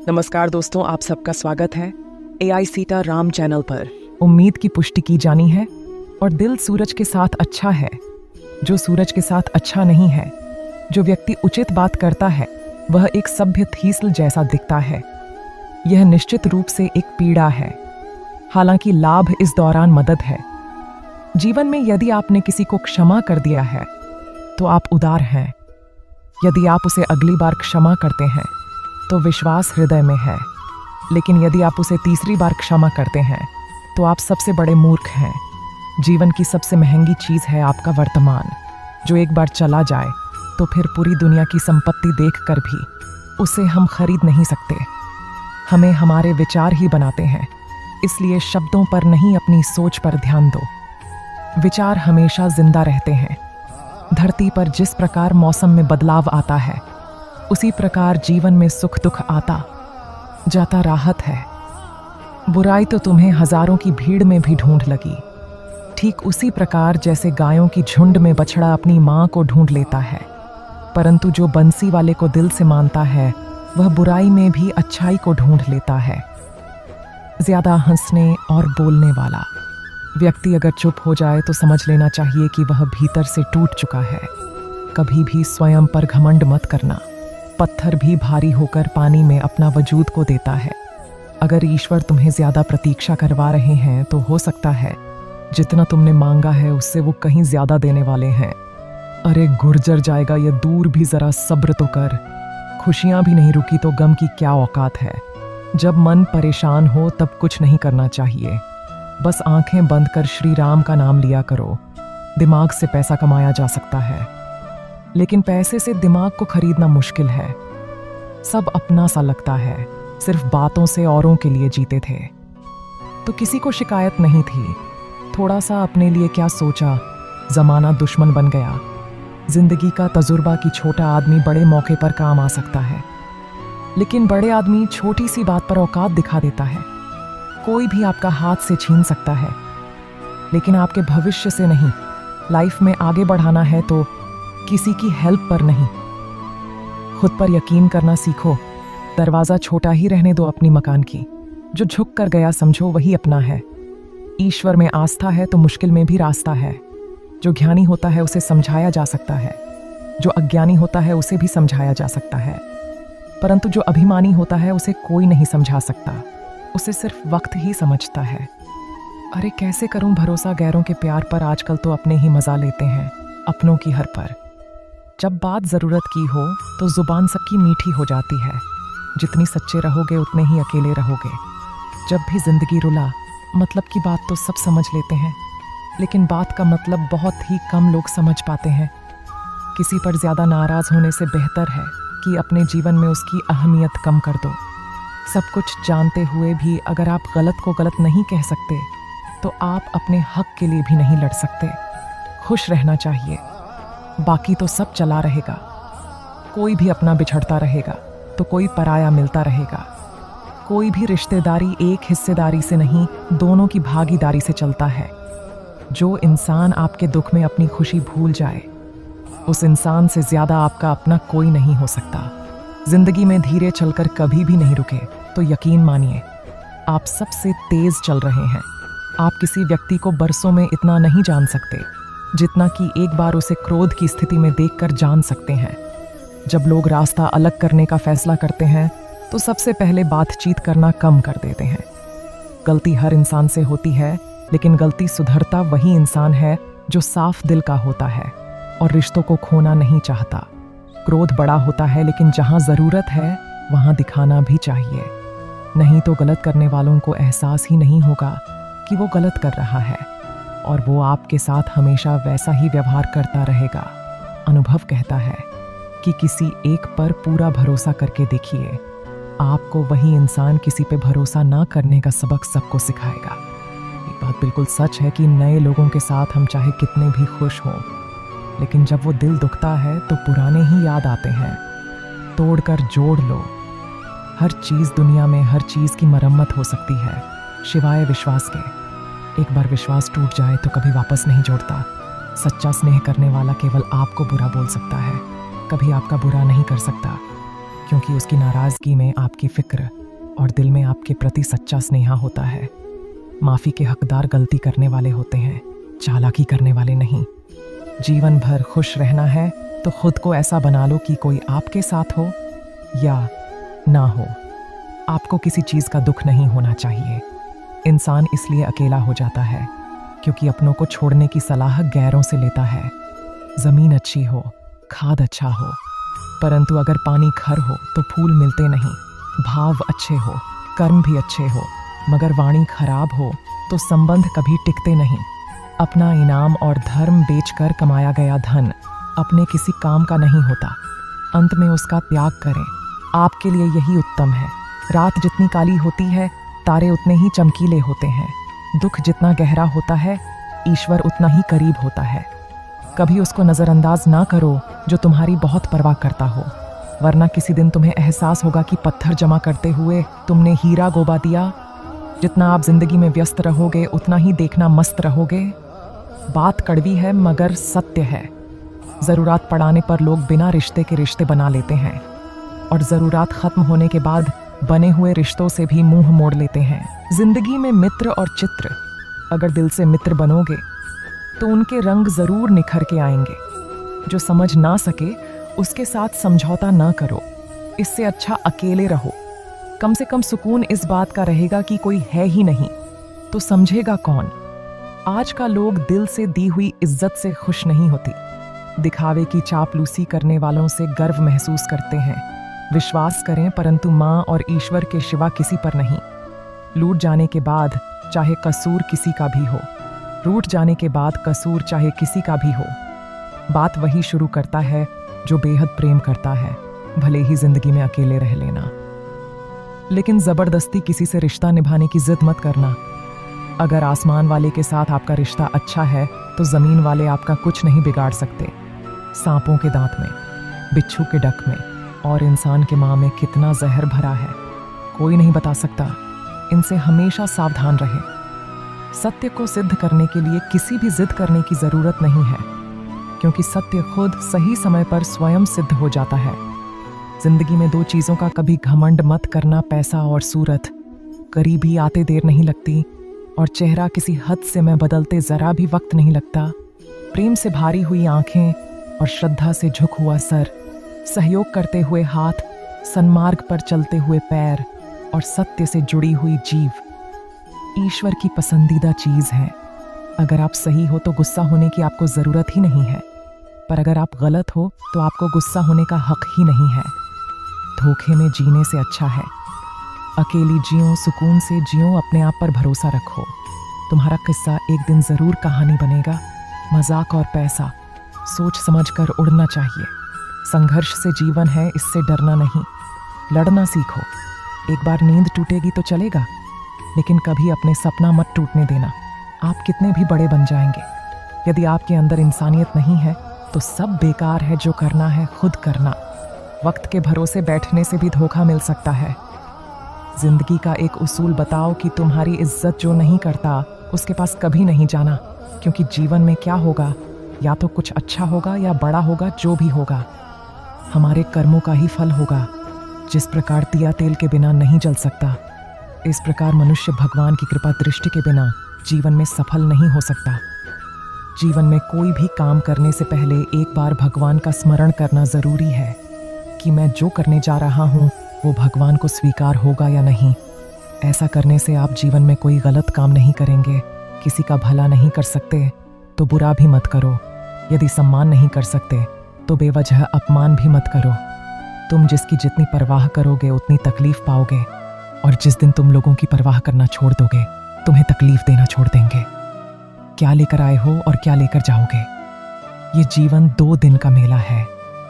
नमस्कार दोस्तों, आप सबका स्वागत है AI सीता राम चैनल पर। उम्मीद की पुष्टि की जानी है और दिल सूरज के साथ अच्छा है। जो सूरज के साथ अच्छा नहीं है, जो व्यक्ति उचित बात करता है, वह एक सभ्य थीसल जैसा दिखता है। यह निश्चित रूप से एक पीड़ा है, हालांकि लाभ इस दौरान मदद है। जीवन में यदि आपने किसी को क्षमा कर दिया है तो आप उदार हैं। यदि आप उसे अगली बार क्षमा करते हैं तो विश्वास हृदय में है। लेकिन यदि आप उसे तीसरी बार क्षमा करते हैं तो आप सबसे बड़े मूर्ख हैं। जीवन की सबसे महंगी चीज़ है आपका वर्तमान, जो एक बार चला जाए तो फिर पूरी दुनिया की संपत्ति देखकर भी उसे हम खरीद नहीं सकते। हमें हमारे विचार ही बनाते हैं, इसलिए शब्दों पर नहीं, अपनी सोच पर ध्यान दो। विचार हमेशा जिंदा रहते हैं। धरती पर जिस प्रकार मौसम में बदलाव आता है, उसी प्रकार जीवन में सुख दुख आता जाता राहत है। बुराई तो तुम्हें हजारों की भीड़ में भी ढूंढ लगी, ठीक उसी प्रकार जैसे गायों की झुंड में बछड़ा अपनी मां को ढूंढ लेता है। परंतु जो बंसी वाले को दिल से मानता है, वह बुराई में भी अच्छाई को ढूंढ लेता है। ज्यादा हंसने और बोलने वाला व्यक्ति अगर चुप हो जाए तो समझ लेना चाहिए कि वह भीतर से टूट चुका है। कभी भी स्वयं पर घमंड मत करना। पत्थर भी भारी होकर पानी में अपना वजूद को देता है। अगर ईश्वर तुम्हें ज्यादा प्रतीक्षा करवा रहे हैं तो हो सकता है जितना तुमने मांगा है उससे वो कहीं ज्यादा देने वाले हैं। अरे गुर्जर जाएगा ये दूर, भी जरा सब्र तो कर। खुशियां भी नहीं रुकी तो गम की क्या औकात है। जब मन परेशान हो तब कुछ नहीं करना चाहिए, बस आंखें बंद कर श्री राम का नाम लिया करो। दिमाग से पैसा कमाया जा सकता है, लेकिन पैसे से दिमाग को खरीदना मुश्किल है। सब अपना सा लगता है, सिर्फ बातों से औरों के लिए जीते थे तो किसी को शिकायत नहीं थी। थोड़ा सा अपने लिए क्या सोचा, जमाना दुश्मन बन गया। जिंदगी का तजुर्बा कि छोटा आदमी बड़े मौके पर काम आ सकता है, लेकिन बड़े आदमी छोटी सी बात पर औकात दिखा देता है। कोई भी आपका हाथ से छीन सकता है, लेकिन आपके भविष्य से नहीं। लाइफ में आगे बढ़ाना है तो किसी की हेल्प पर नहीं, खुद पर यकीन करना सीखो। दरवाजा छोटा ही रहने दो अपनी मकान की। जो झुक कर गया समझो वही अपना है। ईश्वर में आस्था है तो मुश्किल में भी रास्ता है। जो ज्ञानी होता है उसे समझाया जा सकता है, जो अज्ञानी होता है उसे भी समझाया जा सकता है, परंतु जो अभिमानी होता है उसे कोई नहीं समझा सकता, उसे सिर्फ वक्त ही समझता है। अरे कैसे करूं भरोसा गैरों के प्यार पर, आजकल तो अपने ही मजा लेते हैं अपनों की हर पर। जब बात ज़रूरत की हो तो ज़ुबान सबकी मीठी हो जाती है। जितनी सच्चे रहोगे उतने ही अकेले रहोगे। जब भी ज़िंदगी रुला, मतलब की बात तो सब समझ लेते हैं, लेकिन बात का मतलब बहुत ही कम लोग समझ पाते हैं। किसी पर ज़्यादा नाराज़ होने से बेहतर है कि अपने जीवन में उसकी अहमियत कम कर दो। सब कुछ जानते हुए भी अगर आप गलत को गलत नहीं कह सकते तो आप अपने हक के लिए भी नहीं लड़ सकते। खुश रहना चाहिए, बाकी तो सब चला रहेगा। कोई भी अपना बिछड़ता रहेगा तो कोई पराया मिलता रहेगा। कोई भी रिश्तेदारी एक हिस्सेदारी से नहीं, दोनों की भागीदारी से चलता है। जो इंसान आपके दुख में अपनी खुशी भूल जाए, उस इंसान से ज्यादा आपका अपना कोई नहीं हो सकता। जिंदगी में धीरे चलकर कभी भी नहीं रुके तो यकीन मानिए आप सबसे तेज चल रहे हैं। आप किसी व्यक्ति को बरसों में इतना नहीं जान सकते जितना कि एक बार उसे क्रोध की स्थिति में देखकर जान सकते हैं। जब लोग रास्ता अलग करने का फैसला करते हैं तो सबसे पहले बातचीत करना कम कर देते हैं। गलती हर इंसान से होती है, लेकिन गलती सुधरता वही इंसान है जो साफ दिल का होता है और रिश्तों को खोना नहीं चाहता। क्रोध बड़ा होता है, लेकिन जहां जरूरत है वहां दिखाना भी चाहिए, नहीं तो गलत करने वालों को एहसास ही नहीं होगा कि वो गलत कर रहा है और वो आपके साथ हमेशा वैसा ही व्यवहार करता रहेगा। अनुभव कहता है कि किसी एक पर पूरा भरोसा करके देखिए, आपको वही इंसान किसी पे भरोसा ना करने का सबक सबको सिखाएगा। ये बात बिल्कुल सच है कि नए लोगों के साथ हम चाहे कितने भी खुश हों, लेकिन जब वो दिल दुखता है तो पुराने ही याद आते हैं। तोड़कर जोड़ लो। हर चीज़ दुनिया में, हर चीज़ की मरम्मत हो सकती है सिवाय विश्वास के। एक बार विश्वास टूट जाए तो कभी वापस नहीं जोड़ता। सच्चा स्नेह करने वाला केवल आपको बुरा बोल सकता है, कभी आपका बुरा नहीं कर सकता। क्योंकि उसकी नाराजगी में आपकी फिक्र और दिल में आपके प्रति सच्चा स्नेह होता है। माफी के हकदार गलती करने वाले होते हैं, चालाकी करने वाले नहीं। जीवन भर खुश रहना है तो खुद को ऐसा बना लो कि कोई आपके साथ हो या ना हो, आपको किसी चीज का दुख नहीं होना चाहिए। इंसान इसलिए अकेला हो जाता है क्योंकि अपनों को छोड़ने की सलाह गैरों से लेता है। जमीन अच्छी हो, खाद अच्छा हो, परंतु अगर पानी खर हो तो फूल मिलते नहीं। भाव अच्छे हो, कर्म भी अच्छे हो, मगर वाणी खराब हो तो संबंध कभी टिकते नहीं। अपना इनाम और धर्म बेचकर कमाया गया धन अपने किसी काम का नहीं होता। अंत में उसका त्याग करें, आपके लिए यही उत्तम है। रात जितनी काली होती है, तारे उतने ही चमकीले होते हैं। दुख जितना गहरा होता है, ईश्वर उतना ही करीब होता है। कभी उसको नज़रअंदाज ना करो जो तुम्हारी बहुत परवाह करता हो, वरना किसी दिन तुम्हें एहसास होगा कि पत्थर जमा करते हुए तुमने हीरा गोबा दिया। जितना आप जिंदगी में व्यस्त रहोगे उतना ही देखना मस्त रहोगे। बात कड़वी है मगर सत्य है। ज़रूरत पड़ाने पर लोग बिना रिश्ते के रिश्ते बना लेते हैं और ज़रूरत ख़त्म होने के बाद बने हुए रिश्तों से भी मुंह मोड़ लेते हैं। जिंदगी में मित्र और चित्र, अगर दिल से मित्र बनोगे तो उनके रंग ज़रूर निखर के आएंगे। जो समझ ना सके उसके साथ समझौता ना करो, इससे अच्छा अकेले रहो। कम से कम सुकून इस बात का रहेगा कि कोई है ही नहीं तो समझेगा कौन। आज का लोग दिल से दी हुई इज्जत से खुश नहीं होती, दिखावे की चापलूसी करने वालों से गर्व महसूस करते हैं। विश्वास करें परंतु माँ और ईश्वर के सिवा किसी पर नहीं। लूट जाने के बाद चाहे कसूर किसी का भी हो, रूठ जाने के बाद कसूर चाहे किसी का भी हो, बात वही शुरू करता है जो बेहद प्रेम करता है, भले ही जिंदगी में अकेले रह लेना। लेकिन जबरदस्ती किसी से रिश्ता निभाने की जिद मत करना। अगर आसमान वाले के साथ आपका रिश्ता अच्छा है तो जमीन वाले आपका कुछ नहीं बिगाड़ सकते। सांपों के दांत में, बिच्छू के डक में और इंसान के माँ में कितना जहर भरा है, कोई नहीं बता सकता। इनसे हमेशा सावधान रहें। सत्य को सिद्ध करने के लिए किसी भी जिद करने की जरूरत नहीं है, क्योंकि सत्य खुद सही समय पर स्वयं सिद्ध हो जाता है। जिंदगी में दो चीजों का कभी घमंड मत करना, पैसा और सूरत। करीबी आते देर नहीं लगती और चेहरा किसी हद से में बदलते जरा भी वक्त नहीं लगता। प्रेम से भारी हुई आंखें और श्रद्धा से झुक हुआ सर, सहयोग करते हुए हाथ, सन्मार्ग पर चलते हुए पैर और सत्य से जुड़ी हुई जीव ईश्वर की पसंदीदा चीज है। अगर आप सही हो तो गुस्सा होने की आपको जरूरत ही नहीं है, पर अगर आप गलत हो तो आपको गुस्सा होने का हक ही नहीं है। धोखे में जीने से अच्छा है अकेली जियो, सुकून से जियो, अपने आप पर भरोसा रखो। तुम्हारा किस्सा एक दिन जरूर कहानी बनेगा। मजाक और पैसा सोच समझ कर उड़ना चाहिए। संघर्ष से जीवन है, इससे डरना नहीं। लड़ना सीखो। एक बार नींद टूटेगी तो चलेगा, लेकिन कभी अपने सपना मत टूटने देना। आप कितने भी बड़े बन जाएंगे, यदि आपके अंदर इंसानियत नहीं है तो सब बेकार है। जो करना है खुद करना। वक्त के भरोसे बैठने से भी धोखा मिल सकता है। जिंदगी का एक उसूल बताओ कि तुम्हारी इज्जत जो नहीं करता उसके पास कभी नहीं जाना, क्योंकि जीवन में क्या होगा, या तो कुछ अच्छा होगा या बड़ा होगा। जो भी होगा हमारे कर्मों का ही फल होगा। जिस प्रकार दिया तेल के बिना नहीं जल सकता, इस प्रकार मनुष्य भगवान की कृपा दृष्टि के बिना जीवन में सफल नहीं हो सकता। जीवन में कोई भी काम करने से पहले एक बार भगवान का स्मरण करना जरूरी है कि मैं जो करने जा रहा हूँ वो भगवान को स्वीकार होगा या नहीं। ऐसा करने से आप जीवन में कोई गलत काम नहीं करेंगे। किसी का भला नहीं कर सकते तो बुरा भी मत करो। यदि सम्मान नहीं कर सकते तो बेवजह अपमान भी मत करो। तुम जिसकी जितनी परवाह करोगे उतनी तकलीफ पाओगे, और जिस दिन तुम लोगों की परवाह करना छोड़ दोगे तुम्हें तकलीफ देना छोड़ देंगे। क्या लेकर आए हो और क्या लेकर जाओगे? ये जीवन 2 दिन का मेला है,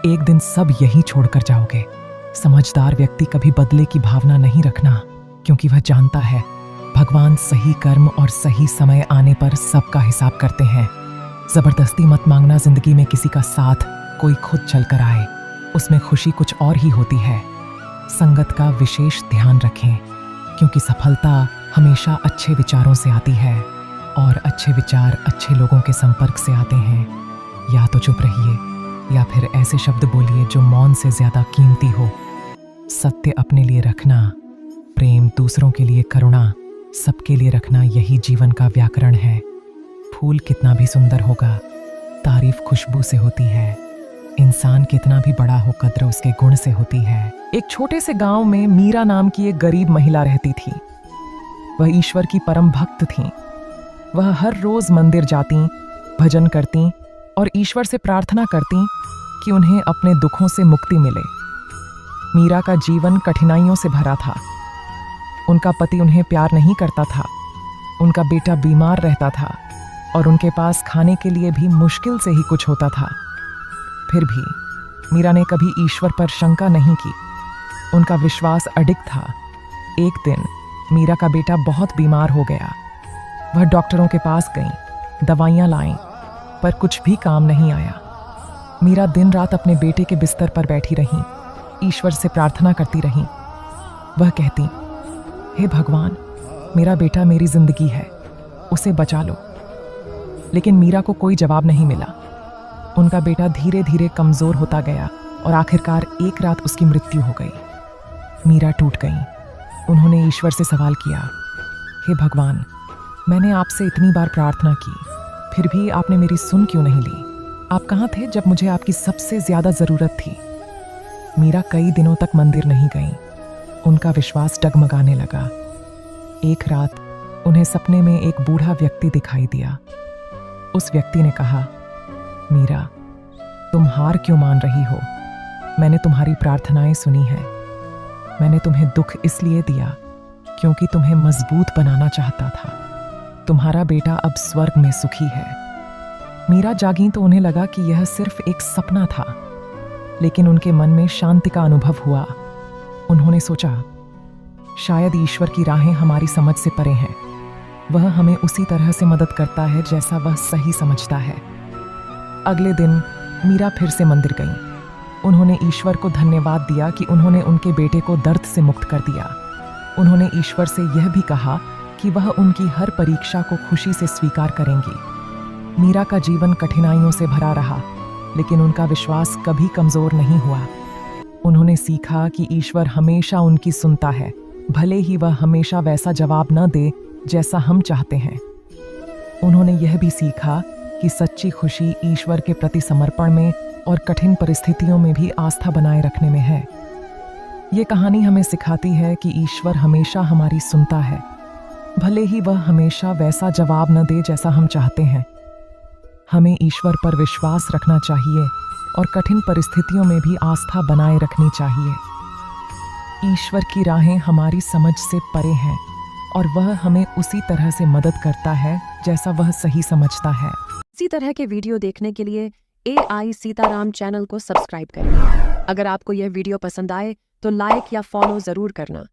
एक दिन सब यही छोड़कर जाओगे। समझदार व्यक्ति कभी बदले की भावना नहीं रखना, क्योंकि वह जानता है भगवान सही कर्म और सही समय आने पर सबका हिसाब करते हैं। जबरदस्ती मत मांगना जिंदगी में किसी का साथ, कोई खुद चलकर आए, उसमें खुशी कुछ और ही होती है। संगत का विशेष ध्यान रखें, क्योंकि सफलता हमेशा अच्छे विचारों से आती है और अच्छे विचार अच्छे लोगों के संपर्क से आते हैं। या तो चुप रहिए या फिर ऐसे शब्द बोलिए जो मौन से ज्यादा कीमती हो। सत्य अपने लिए रखना, प्रेम दूसरों के लिए, करुणा सबके लिए रखना, यही जीवन का व्याकरण है। फूल कितना भी सुंदर होगा, तारीफ खुशबू से होती है। इंसान कितना भी बड़ा हो, कद्र उसके गुण से होती है। एक छोटे से गांव में मीरा नाम की एक गरीब महिला रहती थी। वह ईश्वर की परम भक्त थीं। वह हर रोज मंदिर जाती, भजन करती और ईश्वर से प्रार्थना करती कि उन्हें अपने दुखों से मुक्ति मिले। मीरा का जीवन कठिनाइयों से भरा था। उनका पति उन्हें प्यार नहीं करता था, उनका बेटा बीमार रहता था और उनके पास खाने के लिए भी मुश्किल से ही कुछ होता था। फिर भी मीरा ने कभी ईश्वर पर शंका नहीं की। उनका विश्वास अडिग था। एक दिन मीरा का बेटा बहुत बीमार हो गया। वह डॉक्टरों के पास गईं, दवाइयां लाईं, पर कुछ भी काम नहीं आया। मीरा दिन रात अपने बेटे के बिस्तर पर बैठी रहीं, ईश्वर से प्रार्थना करती रहीं। वह कहती, हे भगवान, मेरा बेटा मेरी जिंदगी है, उसे बचा लो। लेकिन मीरा को कोई जवाब नहीं मिला। उनका बेटा धीरे धीरे कमजोर होता गया और आखिरकार एक रात उसकी मृत्यु हो गई। मीरा टूट गईं। उन्होंने ईश्वर से सवाल किया, हे भगवान, मैंने आपसे इतनी बार प्रार्थना की, फिर भी आपने मेरी सुन क्यों नहीं ली? आप कहाँ थे जब मुझे आपकी सबसे ज्यादा जरूरत थी? मीरा कई दिनों तक मंदिर नहीं गईं। उनका विश्वास डगमगाने लगा। एक रात उन्हें सपने में एक बूढ़ा व्यक्ति दिखाई दिया। उस व्यक्ति ने कहा, मीरा, तुम हार क्यों मान रही हो? मैंने तुम्हारी प्रार्थनाएं सुनी हैं। मैंने तुम्हें दुख इसलिए दिया क्योंकि तुम्हें मजबूत बनाना चाहता था। तुम्हारा बेटा अब स्वर्ग में सुखी है। मीरा जागी तो उन्हें लगा कि यह सिर्फ एक सपना था, लेकिन उनके मन में शांति का अनुभव हुआ। उन्होंने सोचा, शायद ईश्वर की राहें हमारी समझ से परे हैं। वह हमें उसी तरह से मदद करता है जैसा वह सही समझता है। अगले दिन मीरा फिर से मंदिर गईं। उन्होंने ईश्वर को धन्यवाद दिया कि उन्होंने उनके बेटे को दर्द से मुक्त कर दिया। उन्होंने ईश्वर से यह भी कहा कि वह उनकी हर परीक्षा को खुशी से स्वीकार करेंगी। मीरा का जीवन कठिनाइयों से भरा रहा, लेकिन उनका विश्वास कभी कमजोर नहीं हुआ। उन्होंने सीखा कि ईश्वर हमेशा उनकी सुनता है, भले ही वह हमेशा वैसा जवाब न दे जैसा हम चाहते हैं। उन्होंने यह भी सीखा कि सच्ची खुशी ईश्वर के प्रति समर्पण में और कठिन परिस्थितियों में भी आस्था बनाए रखने में है। ये कहानी हमें सिखाती है कि ईश्वर हमेशा हमारी सुनता है, भले ही वह हमेशा वैसा जवाब न दे जैसा हम चाहते हैं। हमें ईश्वर पर विश्वास रखना चाहिए और कठिन परिस्थितियों में भी आस्था बनाए रखनी चाहिए। ईश्वर की राहें हमारी समझ से परे हैं और वह हमें उसी तरह से मदद करता है जैसा वह सही समझता है। इसी तरह के वीडियो देखने के लिए AI सीताराम चैनल को सब्सक्राइब करें। अगर आपको यह वीडियो पसंद आए तो लाइक या फॉलो जरूर करना।